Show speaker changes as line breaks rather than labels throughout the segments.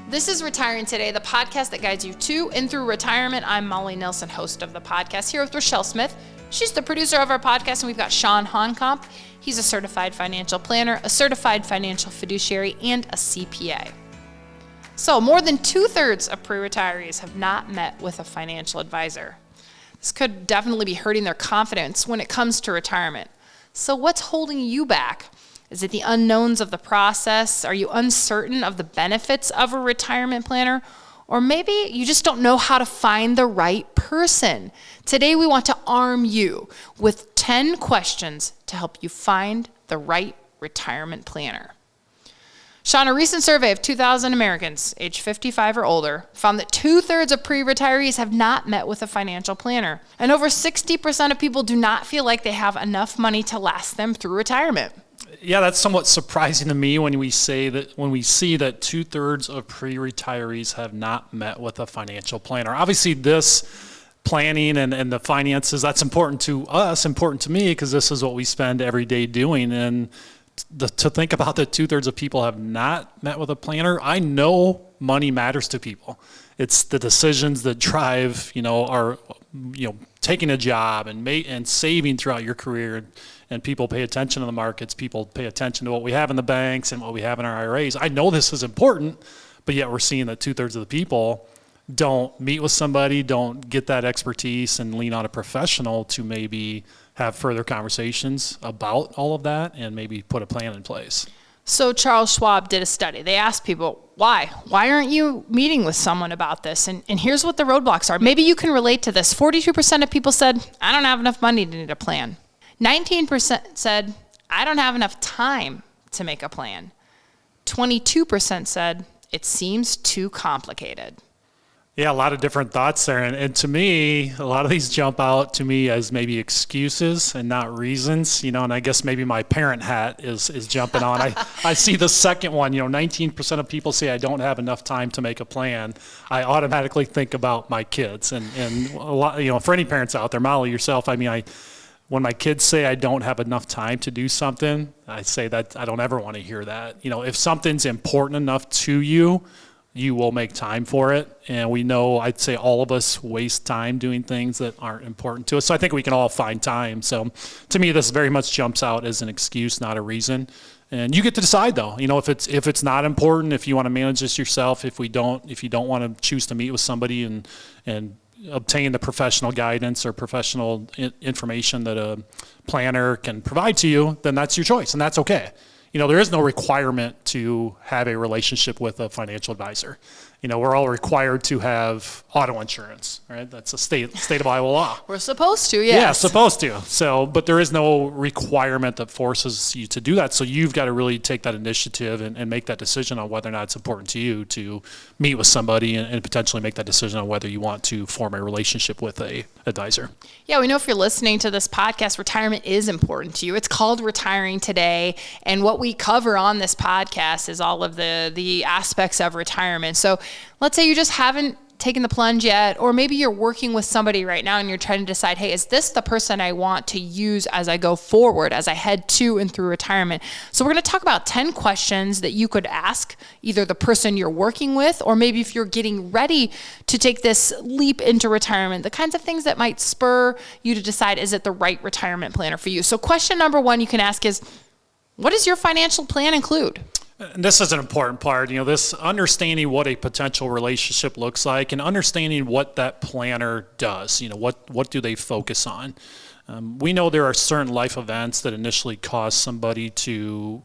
This is Retiring Today, the podcast that guides you to and through retirement. I'm Molly Nelson, host of the podcast, here with Richelle Smith. She's the producer of our podcast, and we've got Chawn Honkomp. He's a certified financial planner, a certified financial fiduciary, and a CPA. So more than 2/3 of pre-retirees have not met with a financial advisor. This could definitely be hurting their confidence when it comes to retirement. So what's holding you back? Is it the unknowns of the process? Are you uncertain of the benefits of a retirement planner? Or maybe you just don't know how to find the right person. Today we want to arm you with 10 questions to help you find the right retirement planner. Chawn, a recent survey of 2,000 Americans aged 55 or older found that 2/3 of pre-retirees have not met with a financial planner. And over 60% of people do not feel like they have enough money to last them through retirement.
Yeah, that's somewhat surprising to me when we see that 2/3 of pre-retirees have not met with a financial planner. Obviously, this planning and the finances, that's important to us, important to me, because this is what we spend every day doing. And to think about that 2/3 of people have not met with a planner, I know money matters to people. It's the decisions that drive, taking a job and saving throughout your career. And people pay attention to the markets. People pay attention to what we have in the banks and what we have in our IRAs. I know this is important, but yet we're seeing that 2/3 of the people don't meet with somebody, don't get that expertise and lean on a professional to maybe have further conversations about all of that and maybe put a plan in place.
So Charles Schwab did a study. They asked people, why? Why aren't you meeting with someone about this? And here's what the roadblocks are. Maybe you can relate to this. 42% of people said, I don't have enough money to need a plan. 19% said, I don't have enough time to make a plan. 22% said, it seems too complicated.
Yeah, a lot of different thoughts there. And to me, a lot of these jump out to me as maybe excuses and not reasons, and I guess maybe my parent hat is jumping on. I see the second one, 19% of people say I don't have enough time to make a plan. I automatically think about my kids. And a lot, for any parents out there, Molly, yourself, when my kids say I don't have enough time to do something, I say that I don't ever want to hear that. If something's important enough to you, you will make time for it. And we know, I'd say all of us waste time doing things that aren't important to us. So I think we can all find time. So to me, this very much jumps out as an excuse, not a reason. And you get to decide though, if it's not important, if you want to manage this yourself, if you don't want to choose to meet with somebody and obtain the professional guidance or professional information that a planner can provide to you, then that's your choice, and that's okay. There is no requirement to have a relationship with a financial advisor. We're all required to have auto insurance, right? That's a state of Iowa law.
We're supposed to, yes.
Yeah, supposed to. So, but there is no requirement that forces you to do that. So you've got to really take that initiative and make that decision on whether or not it's important to you to meet with somebody and potentially make that decision on whether you want to form a relationship with a advisor.
Yeah, we know if you're listening to this podcast, retirement is important to you. It's called Retiring Today, and what we cover on this podcast is all of the aspects of retirement. So let's say you just haven't taken the plunge yet, or maybe you're working with somebody right now and you're trying to decide, hey, is this the person I want to use as I go forward, as I head to and through retirement? So we're going to talk about 10 questions that you could ask either the person you're working with, or maybe if you're getting ready to take this leap into retirement, the kinds of things that might spur you to decide, is it the right retirement planner for you? So question number 1 you can ask is, what does your financial plan include?
And this is an important part, this understanding what a potential relationship looks like and understanding what that planner does, what do they focus on? We know there are certain life events that initially cause somebody to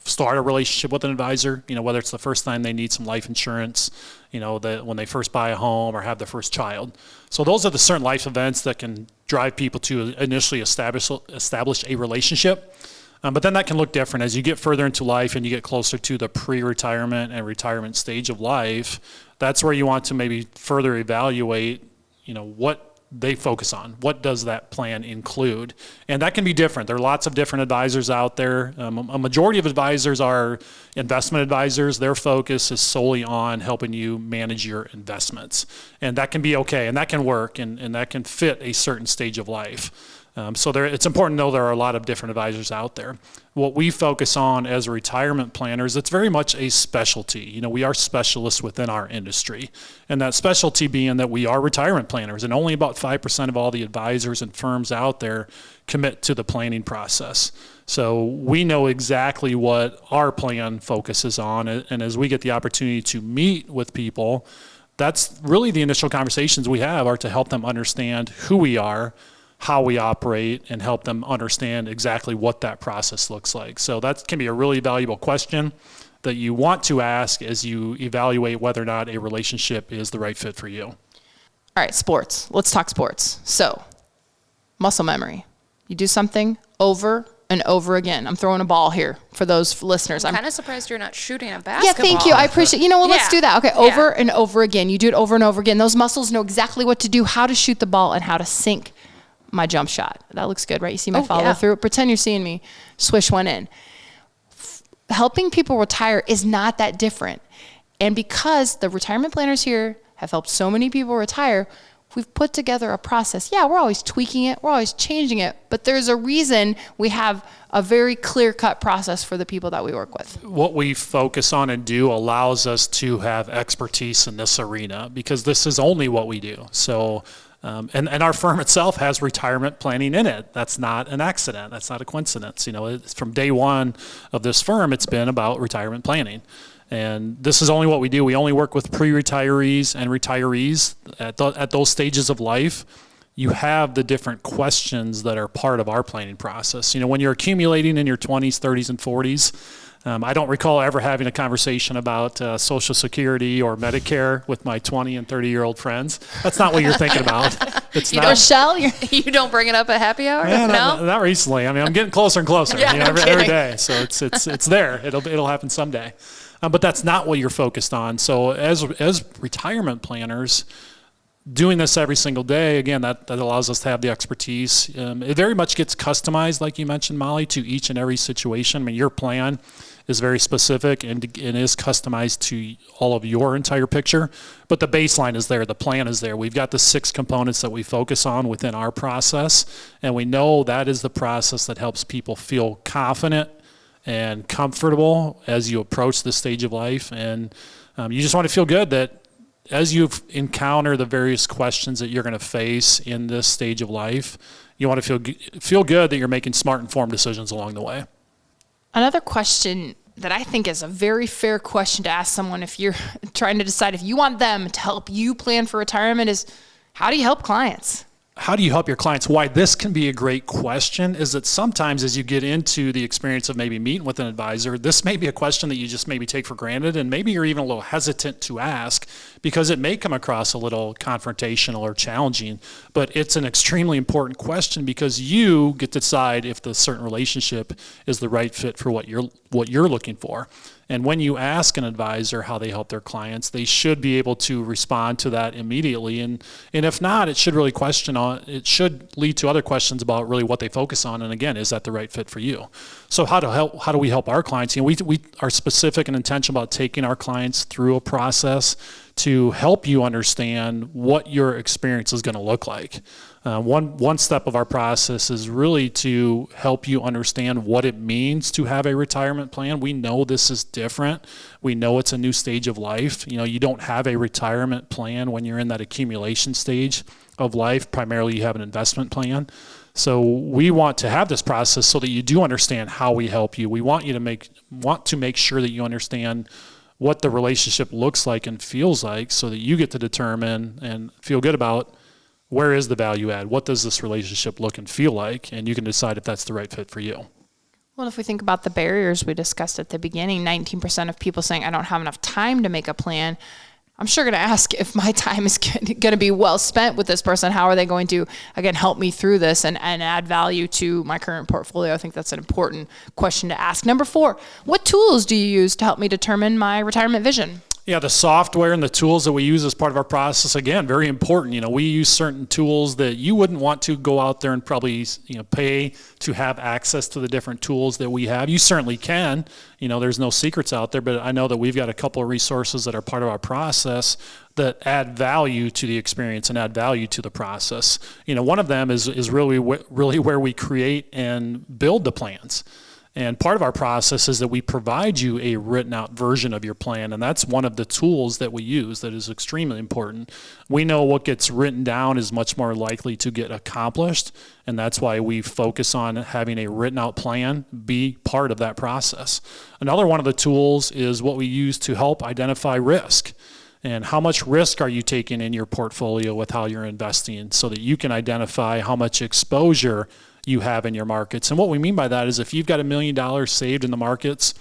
start a relationship with an advisor, whether it's the first time they need some life insurance, when they first buy a home or have their first child. So those are the certain life events that can drive people to initially establish a relationship. But then that can look different as you get further into life and you get closer to the pre-retirement and retirement stage of life. That's where you want to maybe further evaluate, what they focus on. What does that plan include? And that can be different. There are lots of different advisors out there. A majority of advisors are investment advisors. Their focus is solely on helping you manage your investments. And that can be okay, and that can work, and that can fit a certain stage of life. So it's important to know there are a lot of different advisors out there. What we focus on as retirement planners, it's very much a specialty. We are specialists within our industry. And that specialty being that we are retirement planners, and only about 5% of all the advisors and firms out there commit to the planning process. So we know exactly what our plan focuses on. And as we get the opportunity to meet with people, that's really the initial conversations we have are to help them understand who we are, how we operate, and help them understand exactly what that process looks like. So that can be a really valuable question that you want to ask as you evaluate whether or not a relationship is the right fit for you.
All right, sports. Let's talk sports. So, muscle memory. You do something over and over again. I'm throwing a ball here for those listeners.
I'm kind of surprised you're not shooting a basketball.
Yeah, thank you. I appreciate. Let's do that. Okay, over
Yeah.
and over again. You do it over and over again. Those muscles know exactly what to do, how to shoot the ball, and how to sink my jump shot. That looks good, right? You see my follow through? Pretend you're seeing me swish one in. Helping people retire is not that different. And because the retirement planners here have helped so many people retire, we've put together a process. Yeah, we're always tweaking it. We're always changing it. But there's a reason we have a very clear-cut process for the people that we work with.
What we focus on and do allows us to have expertise in this arena because this is only what we do. So, and our firm itself has retirement planning in it. That's not an accident. That's not a coincidence. It's from day one of this firm, it's been about retirement planning. And this is only what we do. We only work with pre-retirees and retirees at those stages of life. You have the different questions that are part of our planning process. When you're accumulating in your 20s, 30s, and 40s, I don't recall ever having a conversation about Social Security or Medicare with my 20 and 30-year-old friends. That's not what you're thinking about. It's not.
Richelle,
You don't bring it up at happy hour?
Yeah,
No?
not recently. I'm getting closer and closer
Yeah,
every day. So it's there. It'll happen someday. But that's not what you're focused on. So as retirement planners, doing this every single day, again, that allows us to have the expertise. It very much gets customized, like you mentioned, Molly, to each and every situation. Your plan is very specific and is customized to all of your entire picture. But the baseline is there. The plan is there. We've got the 6 components that we focus on within our process. And we know that is the process that helps people feel confident and comfortable as you approach this stage of life. And you just want to feel good that as you encounter the various questions that you're going to face in this stage of life, you want to feel good that you're making smart, informed decisions along the way.
another question that I think is a very fair question to ask someone if you're trying to decide if you want them to help you plan for retirement is, how do you help clients?
How do you help your clients? Why this can be a great question is that sometimes as you get into the experience of maybe meeting with an advisor, this may be a question that you just maybe take for granted, and maybe you're even a little hesitant to ask because it may come across a little confrontational or challenging, but it's an extremely important question because you get to decide if the certain relationship is the right fit for what you're looking for. And when you ask an advisor how they help their clients, they should be able to respond to that immediately. And if not, it should lead to other questions about really what they focus on. And again, is that the right fit for you? So how do we help our clients? We are specific and intentional about taking our clients through a process to help you understand what your experience is going to look like. One step of our process is really to help you understand what it means to have a retirement plan. We know this is different. We know it's a new stage of life. You don't have a retirement plan when you're in that accumulation stage of life. Primarily, you have an investment plan. So we want to have this process so that you do understand how we help you. We want you to make sure that you understand what the relationship looks like and feels like so that you get to determine and feel good about where is the value add, what does this relationship look and feel like, and you can decide if that's the right fit for you.
Well, if we think about the barriers we discussed at the beginning, 19% of people saying, I don't have enough time to make a plan. I'm sure going to ask if my time is going to be well spent with this person. How are they going to, again, help me through this and add value to my current portfolio? I think that's an important question to ask. Number 4, what tools do you use to help me determine my retirement vision?
Yeah, the software and the tools that we use as part of our process, again, very important. We use certain tools that you wouldn't want to go out there and probably, pay to have access to the different tools that we have. You certainly can. There's no secrets out there, but I know that we've got a couple of resources that are part of our process that add value to the experience and add value to the process. One of them is really where we create and build the plans. And part of our process is that we provide you a written out version of your plan, and that's one of the tools that we use that is extremely important. We know what gets written down is much more likely to get accomplished, and that's why we focus on having a written out plan be part of that process. Another one of the tools is what we use to help identify risk. And how much risk are you taking in your portfolio with how you're investing so that you can identify how much exposure you have in your markets. And what we mean by that is if you've got $1 million saved in the markets,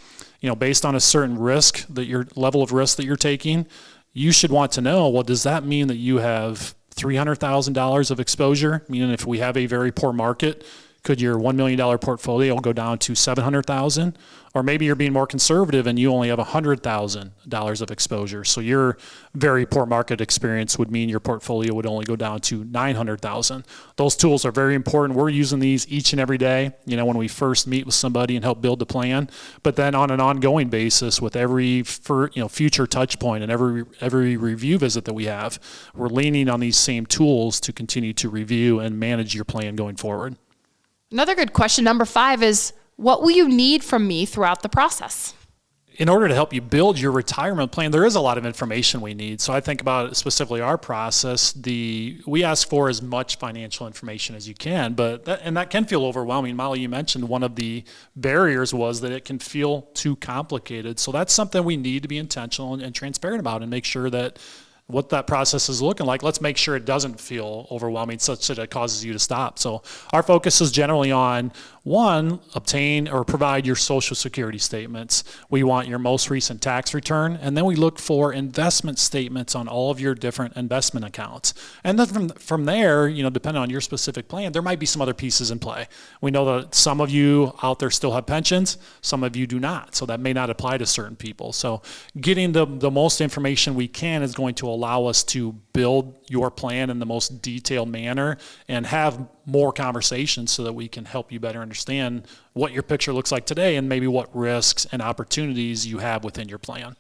based on a certain risk that your level of risk that you're taking, you should want to know, well, does that mean that you have $300,000 of exposure? Meaning if we have a very poor market, could your $1 million portfolio go down to $700,000? Or maybe you're being more conservative and you only have $100,000 of exposure. So your very poor market experience would mean your portfolio would only go down to $900,000. Those tools are very important. We're using these each and every day, when we first meet with somebody and help build the plan. But then on an ongoing basis with every future touch point and every review visit that we have, we're leaning on these same tools to continue to review and manage your plan going forward.
Another good question, number 5, is what will you need from me throughout the process?
In order to help you build your retirement plan, there is a lot of information we need. So I think about specifically our process. We ask for as much financial information as you can, but that can feel overwhelming. Molly, you mentioned one of the barriers was that it can feel too complicated. So that's something we need to be intentional and transparent about and make sure that what that process is looking like, let's make sure it doesn't feel overwhelming such that it causes you to stop. So our focus is generally on, one, obtain or provide your Social Security statements. We want your most recent tax return, and then we look for investment statements on all of your different investment accounts. And then from there, depending on your specific plan, there might be some other pieces in play. We know that some of you out there still have pensions, some of you do not. So that may not apply to certain people. So getting the most information we can is going to allow us to build your plan in the most detailed manner and have more conversations so that we can help you better understand what your picture looks like today and maybe what risks and opportunities you have within your plan.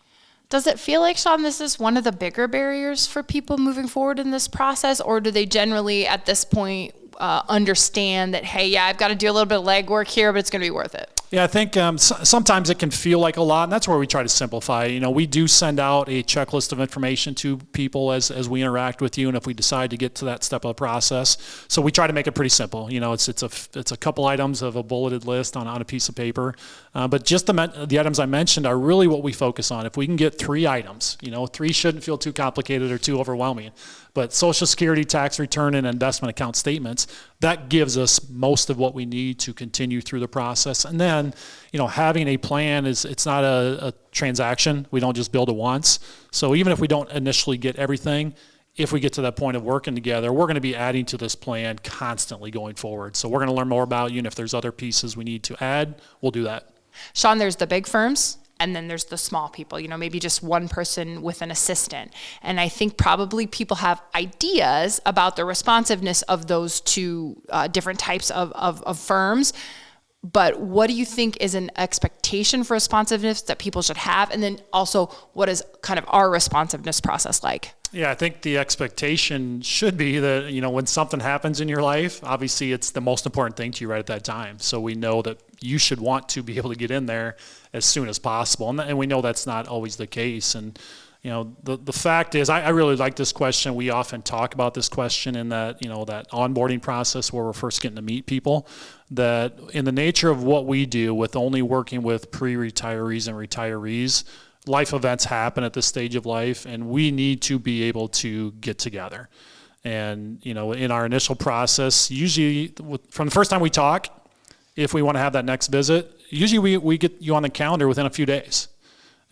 Does it feel like, Chawn, this is one of the bigger barriers for people moving forward in this process, or do they generally at this point understand that, hey, yeah, I've got to do a little bit of legwork here, but it's going to be worth it?
Yeah, I think sometimes it can feel like a lot, and that's where we try to simplify. We do send out a checklist of information to people as we interact with you, and if we decide to get to that step of the process. So we try to make it pretty simple. It's a couple items of a bulleted list on a piece of paper, but just the items I mentioned are really what we focus on. If we can get 3 items, 3 shouldn't feel too complicated or too overwhelming. But Social Security, tax return, and investment account statements, that gives us most of what we need to continue through the process. And then, having a plan it's not a transaction. We don't just build it once. So even if we don't initially get everything, if we get to that point of working together, we're going to be adding to this plan constantly going forward. So we're going to learn more about you, and if there's other pieces we need to add, we'll do that.
Chawn, there's the big firms, and then there's the small people, maybe just one person with an assistant. And I think probably people have ideas about the responsiveness of those two different types of firms. But what do you think is an expectation for responsiveness that people should have? And then also, what is kind of our responsiveness process like?
Yeah, I think the expectation should be that, when something happens in your life, obviously it's the most important thing to you right at that time. So we know that you should want to be able to get in there as soon as possible. And we know that's not always the case. And, the fact is, I really like this question. We often talk about this question in that, that onboarding process where we're first getting to meet people, that in the nature of what we do with only working with pre-retirees and retirees, life events happen at this stage of life, and we need to be able to get together. And, in our initial process, usually from the first time we talk, if we want to have that next visit, usually we get you on the calendar within a few days.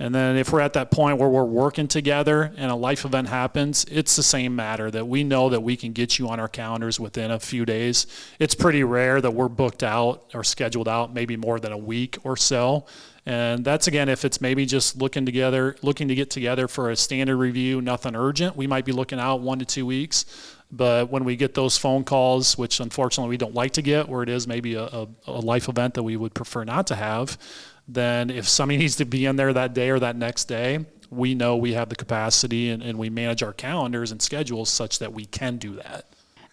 And then if we're at that point where we're working together and a life event happens, it's the same matter that we know that we can get you on our calendars within a few days. It's pretty rare that we're booked out or scheduled out maybe more than a week or so. And that's, again, if it's maybe just looking to get together for a standard review, nothing urgent, we might be looking out 1 to 2 weeks. But when we get those phone calls, which unfortunately we don't like to get, where it is maybe a life event that we would prefer not to have, then if somebody needs to be in there that day or that next day, we know we have the capacity and we manage our calendars and schedules such that we can do that.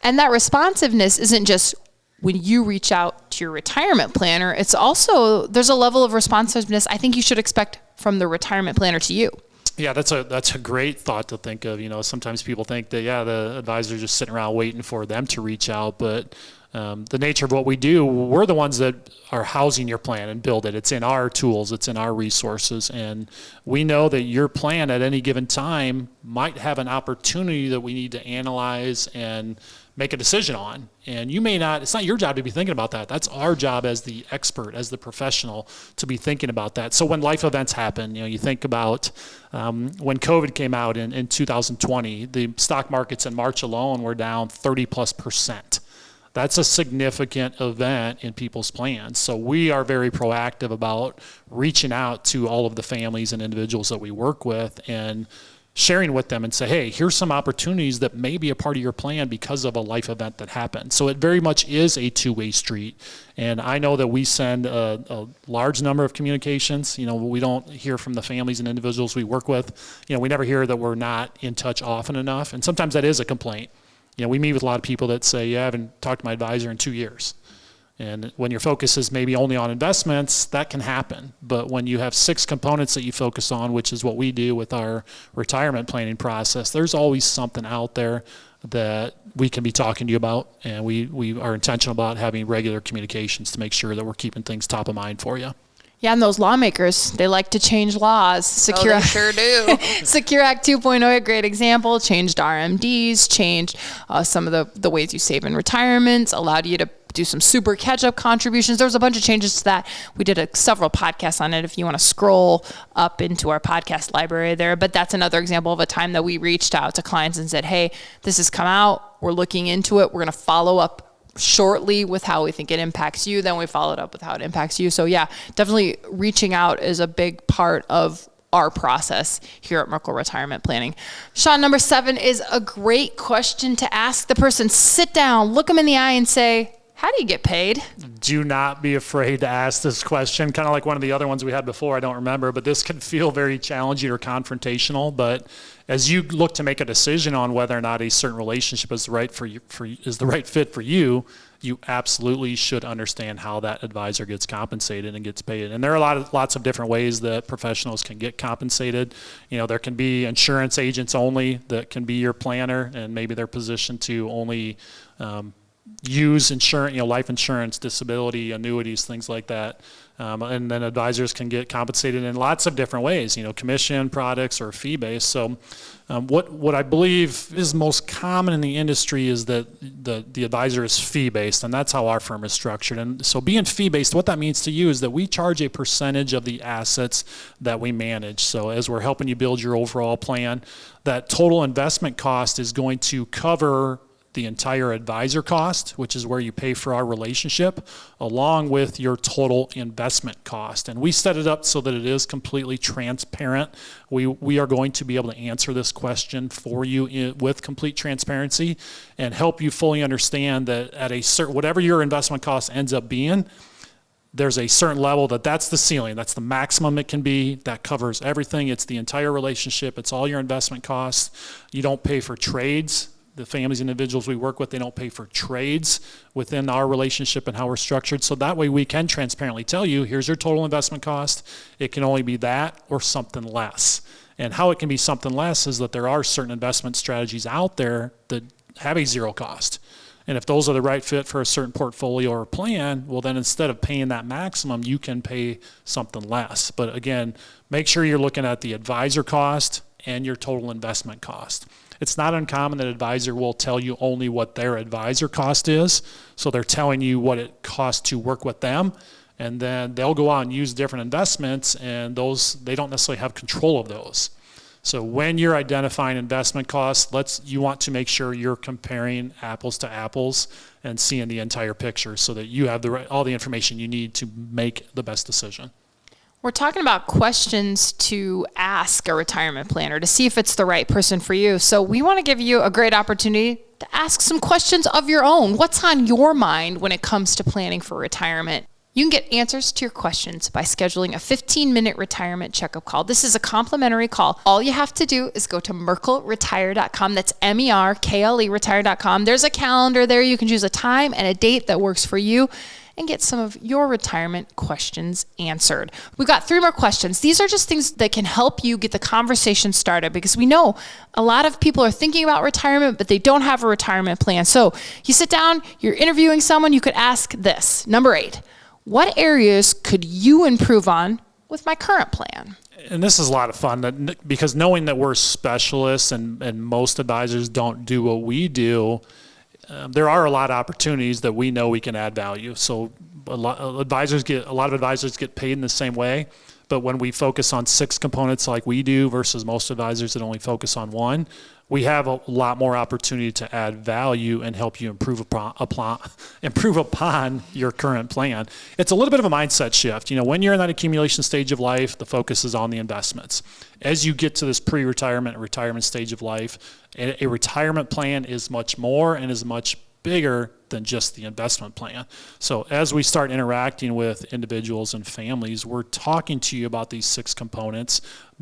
And that responsiveness isn't just when you reach out to your retirement planner, it's also, there's a level of responsiveness I think you should expect from the retirement planner to you.
Yeah, that's a great thought to think of. Sometimes people think that, the advisor's just sitting around waiting for them to reach out, but the nature of what we do, we're the ones that are housing your plan and build it. It's in our tools, it's in our resources, and we know that your plan at any given time might have an opportunity that we need to analyze and make a decision on. And you may not, it's not your job to be thinking about that. That's our job as the expert, as the professional, to be thinking about that. So when life events happen, you think about when COVID came out in 2020, the stock markets in March alone were down 30+%. That's a significant event in people's plans. So we are very proactive about reaching out to all of the families and individuals that we work with and sharing with them and say, hey, here's some opportunities that may be a part of your plan because of a life event that happened. So it very much is a two-way street. And I know that we send a large number of communications. We don't hear from the families and individuals we work with. We never hear that we're not in touch often enough. And sometimes that is a complaint. We meet with a lot of people that say, I haven't talked to my advisor in 2 years. And when your focus is maybe only on investments, that can happen. But when you have 6 components that you focus on, which is what we do with our retirement planning process, there's always something out there that we can be talking to you about. And we are intentional about having regular communications to make sure that we're keeping things top of mind for you.
Yeah, and those lawmakers, they like to change laws.
They sure do.
Secure Act 2.0, a great example, changed RMDs, changed some of the ways you save in retirement, allowed you to do some super catch-up contributions. There was a bunch of changes to that. We did several podcasts on it if you want to scroll up into our podcast library there. But that's another example of a time that we reached out to clients and said, hey, this has come out. We're looking into it. We're going to follow up shortly with how we think it impacts you. Then we followed up with how it impacts you. So yeah, definitely reaching out is a big part of our process here at Merkle Retirement Planning. Chawn, number 7 is a great question to ask the person. Sit down, look them in the eye and say, how do you get paid?
Do not be afraid to ask this question. Kind of like one of the other ones we had before, I don't remember, but this can feel very challenging or confrontational. But as you look to make a decision on whether or not a certain relationship is the right fit for you, you absolutely should understand how that advisor gets compensated and gets paid. And there are lots of different ways that professionals can get compensated. There can be insurance agents only that can be your planner, and maybe they're positioned to only use insurance, life insurance, disability, annuities, things like that. And then advisors can get compensated in lots of different ways, commission, products, or fee-based. So what I believe is most common in the industry is that the advisor is fee-based, and that's how our firm is structured. And so being fee-based, what that means to you is that we charge a percentage of the assets that we manage. So as we're helping you build your overall plan, that total investment cost is going to cover the entire advisor cost, which is where you pay for our relationship, along with your total investment cost. And we set it up so that it is completely transparent. We are going to be able to answer this question for you with complete transparency and help you fully understand that at a certain, whatever your investment cost ends up being, there's a certain level that's the ceiling, that's the maximum it can be, that covers everything. It's the entire relationship, it's all your investment costs. You don't pay for trades. The families and individuals we work with, they don't pay for trades within our relationship and how we're structured. So that way we can transparently tell you, here's your total investment cost. It can only be that or something less. And how it can be something less is that there are certain investment strategies out there that have a zero cost. And if those are the right fit for a certain portfolio or plan, well then instead of paying that maximum, you can pay something less. But again, make sure you're looking at the advisor cost and your total investment cost. It's not uncommon that an advisor will tell you only what their advisor cost is. So they're telling you what it costs to work with them. And then they'll go out and use different investments, and they don't necessarily have control of those. So when you're identifying investment costs, you want to make sure you're comparing apples to apples and seeing the entire picture so that you have all the information you need to make the best decision.
We're talking about questions to ask a retirement planner to see if it's the right person for you. So we want to give you a great opportunity to ask some questions of your own. What's on your mind when it comes to planning for retirement? You can get answers to your questions by scheduling a 15-minute retirement checkup call. This is a complimentary call. All you have to do is go to merkleretire.com. That's MERKLE retire.com. There's a calendar there. You can choose a time and a date that works for you and get some of your retirement questions answered. We've got 3 more questions. These are just things that can help you get the conversation started, because we know a lot of people are thinking about retirement, but they don't have a retirement plan. So you sit down, you're interviewing someone, you could ask this. Number 8. What areas could you improve on with my current plan?
And this is a lot of fun because knowing that we're specialists and most advisors don't do what we do, there are a lot of opportunities that we know we can add value. So a lot of advisors get paid in the same way, but when we focus on 6 components like we do versus most advisors that only focus on 1, we have a lot more opportunity to add value and help you improve upon your current plan. It's a little bit of a mindset shift. When you're in that accumulation stage of life, the focus is on the investments. As you get to this pre-retirement, retirement stage of life, a retirement plan is much more and is much bigger than just the investment plan. So as we start interacting with individuals and families, we're talking to you about these 6 components.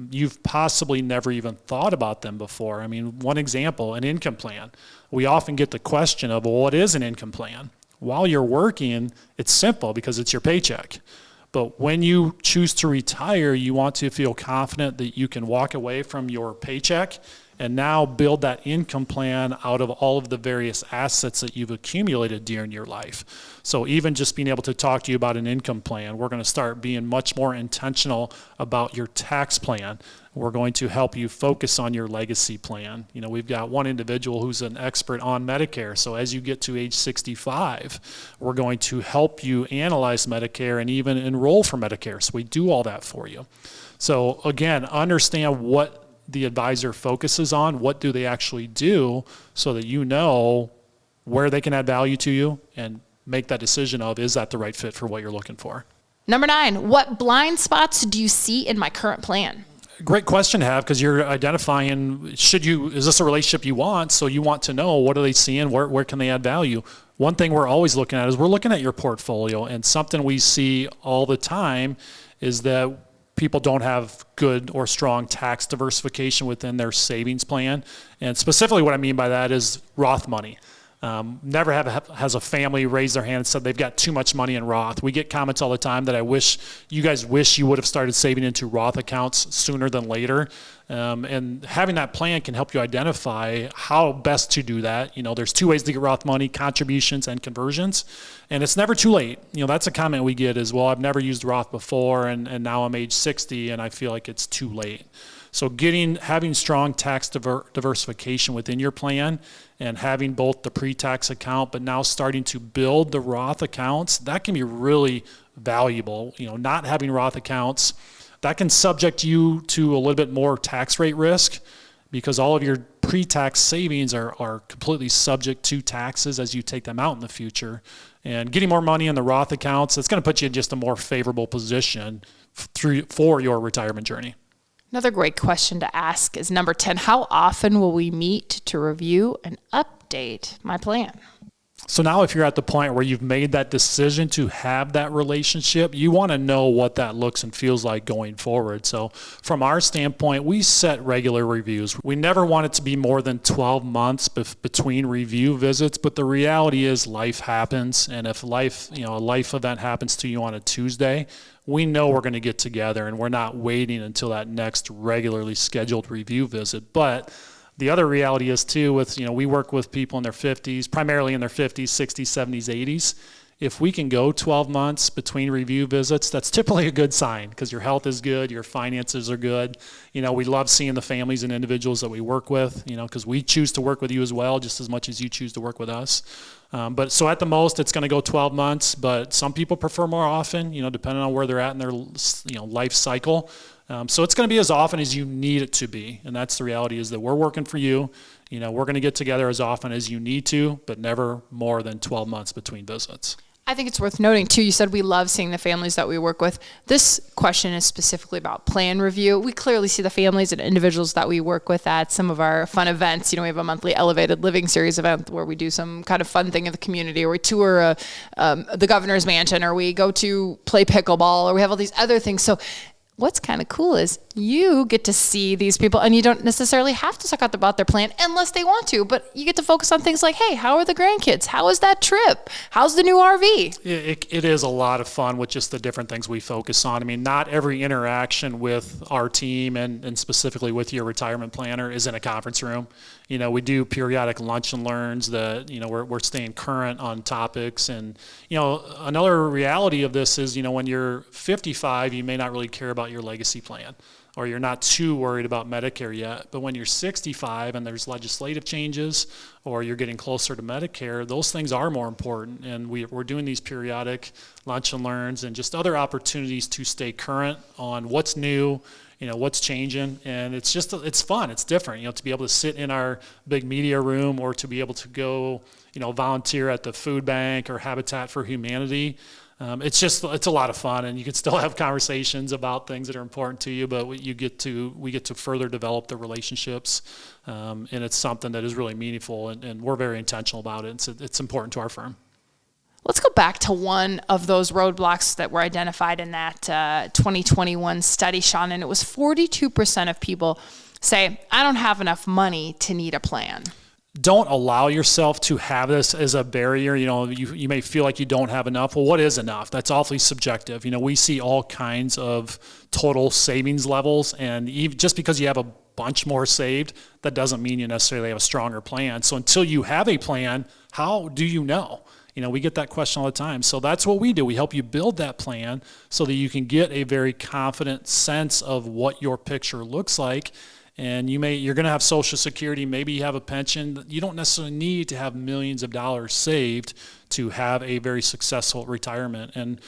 You've possibly never even thought about them before. I mean, one example, an income plan. We often get the question of, well, what is an income plan? While you're working, it's simple because it's your paycheck. But when you choose to retire, you want to feel confident that you can walk away from your paycheck and now build that income plan out of all of the various assets that you've accumulated during your life. So even just being able to talk to you about an income plan, we're going to start being much more intentional about your tax plan. We're going to help you focus on your legacy plan. We've got one individual who's an expert on Medicare. So as you get to age 65, we're going to help you analyze Medicare and even enroll for Medicare. So we do all that for you. So again, understand what the advisor focuses on, what do they actually do, so that you know where they can add value to you and make that decision of, is that the right fit for what you're looking for?
Number 9, what blind spots do you see in my current plan?
Great question to have, because you're identifying, is this a relationship you want? So you want to know, what are they seeing? Where can they add value? One thing we're always looking at is we're looking at your portfolio, and something we see all the time is that people don't have good or strong tax diversification within their savings plan. And specifically what I mean by that is Roth money. Never has a family raised their hand and said they've got too much money in Roth. We get comments all the time that you guys wish you would have started saving into Roth accounts sooner than later. And having that plan can help you identify how best to do that. There's 2 ways to get Roth money: contributions and conversions. And it's never too late. That's a comment we get is, well, I've never used Roth before and now I'm age 60 and I feel like it's too late. So having strong tax diversification within your plan and having both the pre-tax account, but now starting to build the Roth accounts, that can be really valuable. Not having Roth accounts, that can subject you to a little bit more tax rate risk, because all of your pre-tax savings are completely subject to taxes as you take them out in the future. And getting more money in the Roth accounts, it's going to put you in just a more favorable position for your retirement journey.
Another great question to ask is number 10. How often will we meet to review and update my plan?
So now if you're at the point where you've made that decision to have that relationship, you want to know what that looks and feels like going forward. So from our standpoint, we set regular reviews. We never want it to be more than 12 months between review visits, but the reality is life happens. And if a life event happens to you on a Tuesday, we know we're going to get together and we're not waiting until that next regularly scheduled review visit. But the other reality is too, we work with people in their 50s, primarily in their 50s, 60s, 70s, 80s. if we can go 12 months between review visits, that's typically a good sign because your health is good, your finances are good. We love seeing the families and individuals that we work with, because we choose to work with you as well, just as much as you choose to work with us. But so at the most, it's going to go 12 months, but some people prefer more often, depending on where they're at in their, life cycle. So it's going to be as often as you need it to be. And that's the reality, is that we're working for you. We're going to get together as often as you need to, but never more than 12 months between visits.
I think it's worth noting too, you said we love seeing the families that we work with. This question is specifically about plan review. We clearly see the families and individuals that we work with at some of our fun events. We have a monthly Elevated Living Series event where we do some kind of fun thing in the community, or we tour the governor's mansion, or we go to play pickleball, or we have all these other things. So what's kind of cool is you get to see these people, and you don't necessarily have to talk about their plan unless they want to, but you get to focus on things like, hey, how are the grandkids? How was that trip? How's the new RV?
It is a lot of fun with just the different things we focus on. Not every interaction with our team and specifically with your retirement planner is in a conference room. We do periodic lunch and learns that, we're staying current on topics. And, another reality of this is, when you're 55, you may not really care about your legacy plan, or you're not too worried about Medicare yet. But when you're 65 and there's legislative changes, or you're getting closer to Medicare, those things are more important. And we're doing these periodic lunch and learns and just other opportunities to stay current on what's new, what's changing. And it's fun. It's different, to be able to sit in our big media room, or to be able to go, volunteer at the food bank or Habitat for Humanity. It's a lot of fun, and you can still have conversations about things that are important to you, but we get to further develop the relationships, and it's something that is really meaningful, and we're very intentional about it. It's important to our firm.
Let's go back to one of those roadblocks that were identified in that 2021 study, Chawn, and it was 42% of people say, I don't have enough money to need a plan.
Don't allow yourself to have this as a barrier. You may feel like you don't have enough. Well, what is enough? That's awfully subjective. We see all kinds of total savings levels, and just because you have a bunch more saved, that doesn't mean you necessarily have a stronger plan. So until you have a plan, how do you know? We get that question all the time. So that's what we do. We help you build that plan so that you can get a very confident sense of what your picture looks like. And you're going to have Social Security, maybe you have a pension. You don't necessarily need to have millions of dollars saved to have a very successful retirement. And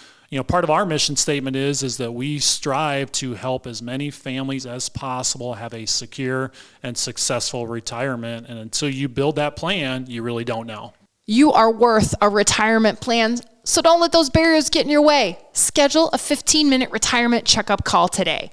part of our mission statement is that we strive to help as many families as possible have a secure and successful retirement. And until you build that plan, you really don't know.
You are worth a retirement plan, so don't let those barriers get in your way. Schedule a 15-minute retirement checkup call today.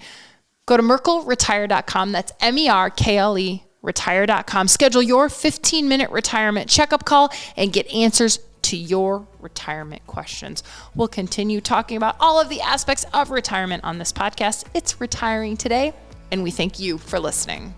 Go to merkleretire.com. That's MERKLE retire.com. Schedule your 15-minute retirement checkup call and get answers to your retirement questions. We'll continue talking about all of the aspects of retirement on this podcast. It's Retiring Today, and we thank you for listening.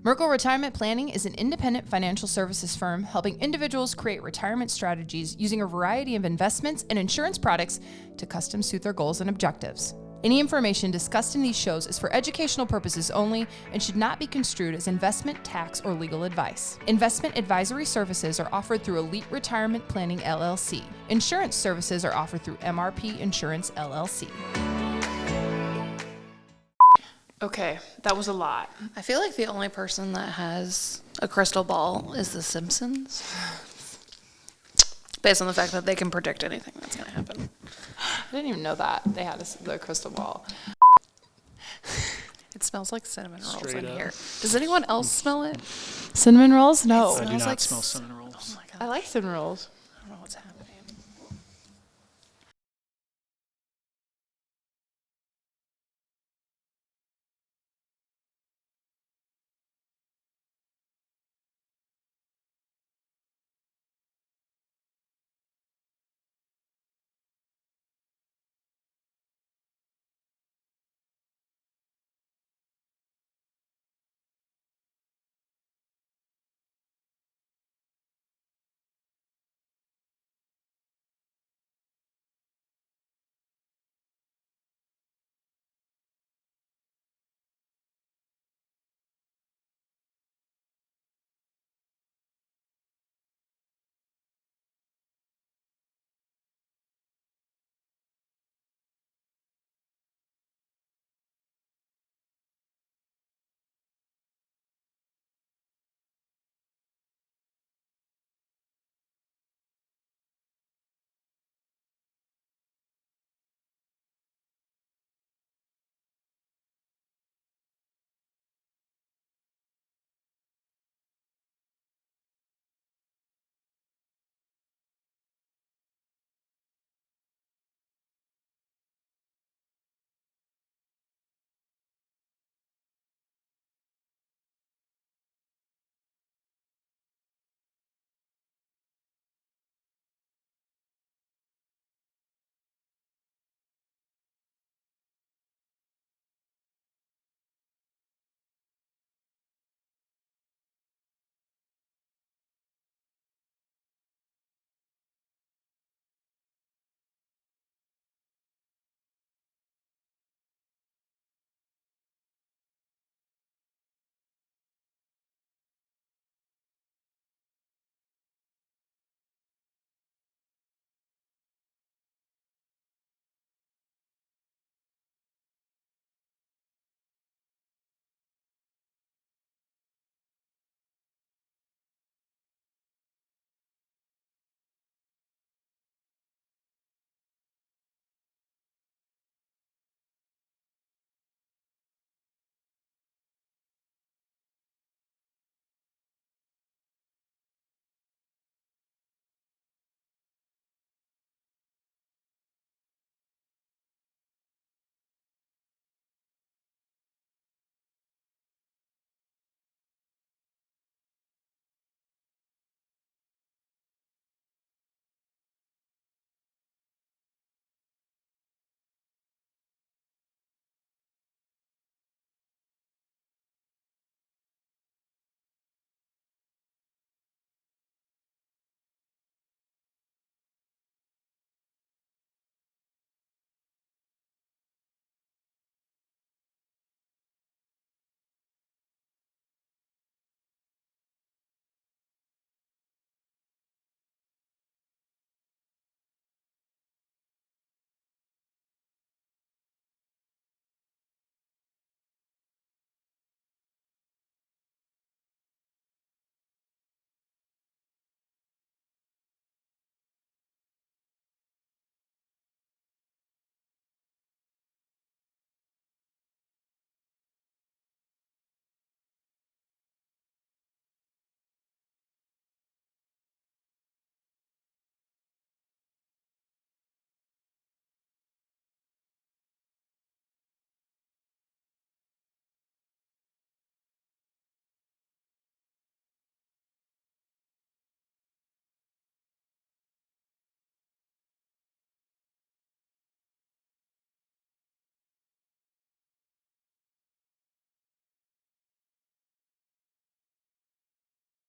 Merkle Retirement Planning is an independent financial services firm helping individuals create retirement strategies using a variety of investments and insurance products to custom suit their goals and objectives. Any information discussed in these shows is for educational purposes only and should not be construed as investment, tax, or legal advice. Investment advisory services are offered through Elite Retirement Planning LLC. Insurance services are offered through MRP Insurance LLC. Okay, that was a lot.
I feel like the only person that has a crystal ball is the Simpsons. Based on the fact that they can predict anything that's going to happen.
I didn't even know that they had the crystal ball.
It smells like cinnamon rolls
Straight
in
up.
here. Does anyone else smell it?
Cinnamon rolls? No.
I do
smells
not
like
smell cinnamon rolls.
Oh my God.
I like cinnamon rolls.
I don't know what's happening.